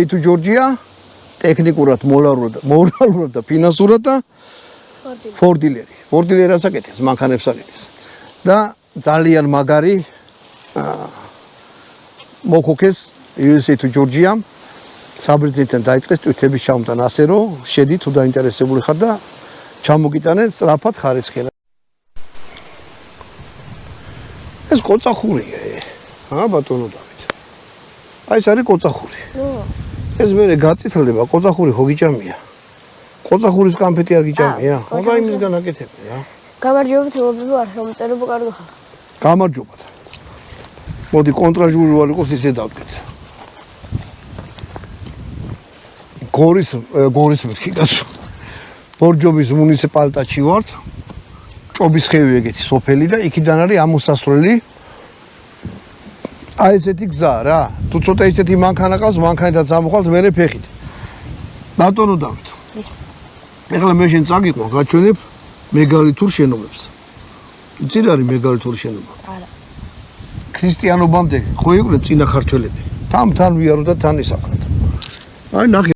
თუ ჯორჯია ტექნიკურად, მორალურად და ფინანსურად და ფორდილერი. ფორდილერი ასაკეთებს, მანქანებს აკეთებს. და ძალიან მაგარი მოგოქეს USA თუ ჯორჯიამ საბერძნეთთან დაიწყეს თვითების ჩამთან ასე რომ შედი თუ დაინტერესებული ხარ და ჩამოგიტანე სწრაფად ხარისხიან. ეს კოწახურია. ბატონო დავით. აი ეს არის კოწახური. ეს მე გაწითლდება, კოწახური ხო გიჭამია? კოწახურის კამფეტი არ გიჭამია? ხოდა იმისგან აკეთებ რა. გამარჯობა თემობრივ არ შემოწერებო კარგი ხარ. გამარჯობა. მოდი კონტრაჟურვალი ყოს ისე დავდგეთ. გორის მეთქი გასო. ბორჯობის მუნიციპალიტეტში ვართ. ჭობისხევი ეგეთი სოფელი და იქიდან არის ამოსასვლელი. აი ესეთი გზა რა. თუ ცოტა ისეთი მანქანა ყავს, მანქანითაც ამოხვალთ მერე ფეხით. ბატონო დავით. ეხლა მე შენ წაგიყვან, გაჩვენებ მეგალითურ შენობებს. იცი რა არის მეგალითური შენობა? არა. ქრისტიანობამდე ხო იყვნენ წინა ქართველები. თან ვიარო და თან ისახათ. აი ნახე